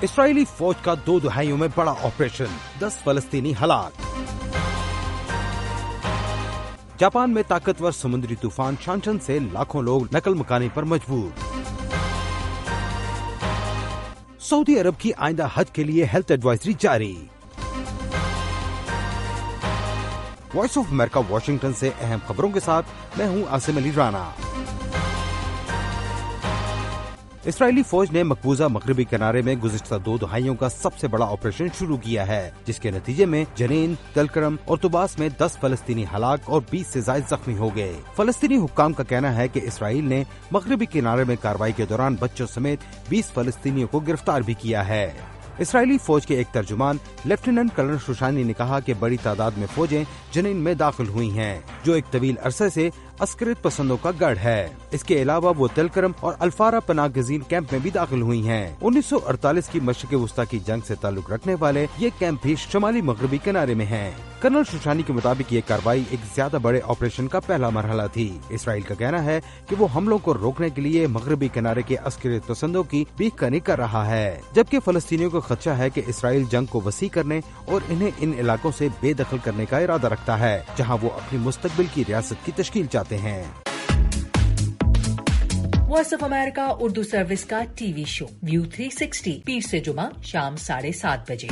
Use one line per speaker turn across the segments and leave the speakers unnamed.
اسرائیلی فوج کا 2 دہائیوں میں بڑا آپریشن، 10 فلسطینی ہلاک۔ جاپان میں طاقتور سمندری طوفان شانشن سے لاکھوں لوگ نقل مکانی پر مجبور۔ سعودی عرب کی آئندہ حج کے لیے ہیلتھ ایڈوائزری جاری۔ وائس آف امریکہ واشنگٹن سے اہم خبروں کے ساتھ میں ہوں عاصم علی رانا۔ اسرائیلی فوج نے مقبوضہ مغربی کنارے میں گزشتہ 2 دہائیوں کا سب سے بڑا آپریشن شروع کیا ہے، جس کے نتیجے میں جنین، تلکرم اور طوباس میں 10 فلسطینی ہلاک اور 20 سے زائد زخمی ہو گئے۔ فلسطینی حکام کا کہنا ہے کہ اسرائیل نے مغربی کنارے میں کارروائی کے دوران بچوں سمیت 20 فلسطینیوں کو گرفتار بھی کیا ہے۔ اسرائیلی فوج کے ایک ترجمان لیفٹیننٹ کرنل شوشانی نے کہا کہ بڑی تعداد میں فوجیں جنین میں داخل ہوئی ہیں، جو ایک طویل عرصے سے عسکریت پسندوں کا گڑھ ہے۔ اس کے علاوہ وہ تلکرم اور الفارا پناہ گزین کیمپ میں بھی داخل ہوئی ہیں۔ 1948 کی مشرق وسطی کی جنگ سے تعلق رکھنے والے یہ کیمپ بھی شمالی مغربی کنارے میں ہیں۔ کرنل شوشانی کے مطابق یہ کارروائی ایک زیادہ بڑے آپریشن کا پہلا مرحلہ تھی۔ اسرائیل کا کہنا ہے کہ وہ حملوں کو روکنے کے لیے مغربی کنارے کے عسکریت پسندوں کی بیک کانی کر رہا ہے، جبکہ فلسطینیوں کو خدشہ ہے کہ اسرائیل جنگ کو وسیع کرنے اور انہیں ان علاقوں سے بے دخل کرنے کا ارادہ رکھتا ہے جہاں وہ اپنی مستقبل کی ریاست کی تشکیل چاہتے ہیں۔
Voice of America Urdu service کا ٹی وی شو ویو 360 پیر سے جمعہ شام 7:30 بجے۔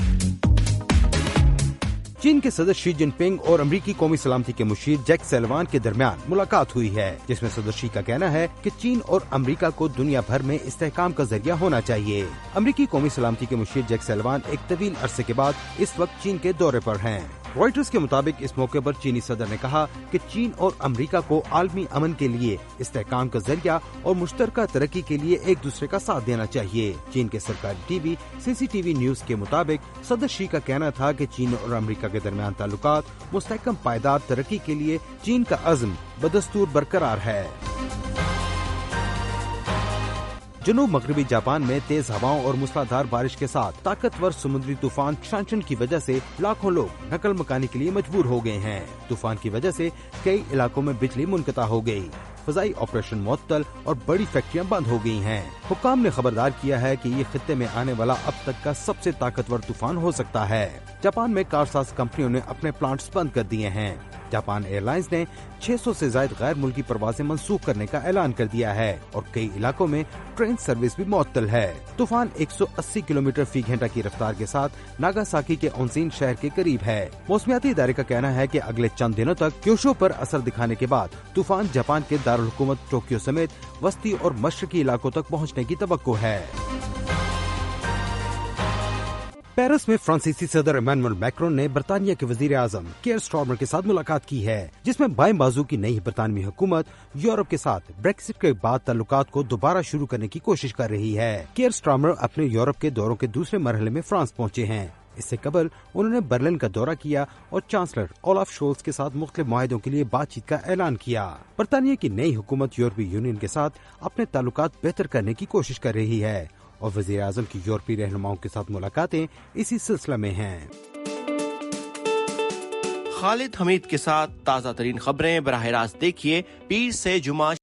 چین کے صدر شی جن پنگ اور امریکی قومی سلامتی کے مشیر جیک سلیوان کے درمیان ملاقات ہوئی ہے، جس میں صدر شی کا کہنا ہے کہ چین اور امریکہ کو دنیا بھر میں استحکام کا ذریعہ ہونا چاہیے۔ امریکی قومی سلامتی کے مشیر جیک سلیوان ایک طویل عرصے کے بعد اس وقت چین کے دورے پر ہیں۔ رائٹرز کے مطابق اس موقع پر چینی صدر نے کہا کہ چین اور امریکہ کو عالمی امن کے لیے استحکام کا ذریعہ اور مشترکہ ترقی کے لیے ایک دوسرے کا ساتھ دینا چاہیے۔ چین کے سرکاری ٹی وی CCTV نیوز کے مطابق صدر شی کا کہنا تھا کہ چین اور امریکہ کے درمیان تعلقات مستحکم پائیدار ترقی کے لیے چین کا عزم بدستور برقرار ہے۔ جنوب مغربی جاپان میں تیز ہواؤں اور موسلادھار بارش کے ساتھ طاقتور سمندری طوفان شانشن کی وجہ سے لاکھوں لوگ نقل مکانی کے لیے مجبور ہو گئے ہیں۔ طوفان کی وجہ سے کئی علاقوں میں بجلی منقطع ہو گئی، فضائی آپریشن معطل اور بڑی فیکٹریاں بند ہو گئی ہیں۔ حکام نے خبردار کیا ہے کہ یہ خطے میں آنے والا اب تک کا سب سے طاقتور طوفان ہو سکتا ہے۔ جاپان میں کارساز کمپنیوں نے اپنے پلانٹس بند کر دیے ہیں۔ جاپان ایئر لائنز نے 600 سے زائد غیر ملکی پروازیں منسوخ کرنے کا اعلان کر دیا ہے اور کئی علاقوں میں ٹرین سروس بھی معطل ہے۔ طوفان 180 کلومیٹر فی گھنٹہ کی رفتار کے ساتھ ناگاساکی کے اونزین شہر کے قریب ہے۔ موسمیاتی ادارے کا کہنا ہے کہ اگلے چند دنوں تک کیوشو پر اثر دکھانے کے بعد طوفان جاپان کے دارالحکومت ٹوکیو سمیت وسطی اور مشرقی علاقوں تک پہنچنے کی توقع ہے۔ پیرس میں فرانسیسی صدر ایمانوئل میکرون نے برطانیہ کے وزیر اعظم کیئر سٹارمر کے ساتھ ملاقات کی ہے، جس میں بائیں بازو کی نئی برطانوی حکومت یورپ کے ساتھ بریکسٹ کے بعد تعلقات کو دوبارہ شروع کرنے کی کوشش کر رہی ہے۔ کیئر سٹارمر اپنے یورپ کے دوروں کے دوسرے مرحلے میں فرانس پہنچے ہیں۔ اس سے قبل انہوں نے برلن کا دورہ کیا اور چانسلر اولاف شولز کے ساتھ مختلف معاہدوں کے لیے بات چیت کا اعلان کیا۔ برطانیہ کی نئی حکومت یورپی یونین کے ساتھ اپنے تعلقات بہتر کرنے کی کوشش کر رہی ہے اور وزیر اعظم کی یورپی رہنماؤں کے ساتھ ملاقاتیں اسی سلسلہ میں ہیں۔
خالد حمید کے ساتھ تازہ ترین خبریں براہ راست دیکھیے پیر سے جمعہ۔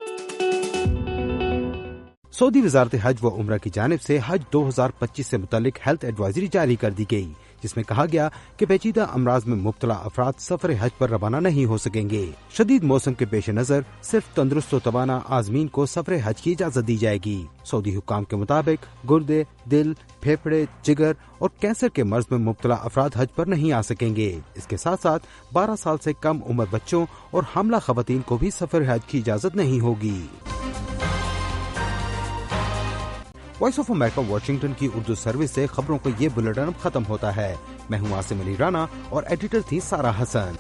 سعودی وزارت حج و عمرہ کی جانب سے حج 2025 سے متعلق ہیلتھ ایڈوائزری جاری کر دی گئی، جس میں کہا گیا کہ پیچیدہ امراض میں مبتلا افراد سفر حج پر روانہ نہیں ہو سکیں گے۔ شدید موسم کے پیش نظر صرف تندرست و توانا عازمین کو سفر حج کی اجازت دی جائے گی۔ سعودی حکام کے مطابق گردے، دل، پھیپھڑے، جگر اور کینسر کے مرض میں مبتلا افراد حج پر نہیں آ سکیں گے۔ اس کے ساتھ ساتھ 12 سال سے کم عمر بچوں اور حاملہ خواتین کو بھی سفر حج کی اجازت نہیں ہوگی۔ وائس آف امریکہ واشنگٹن کی اردو سروس سے خبروں کا یہ بلیٹن اب ختم ہوتا ہے۔ میں ہوں عاصم علی رانا اور ایڈیٹر تھی سارہ حسن۔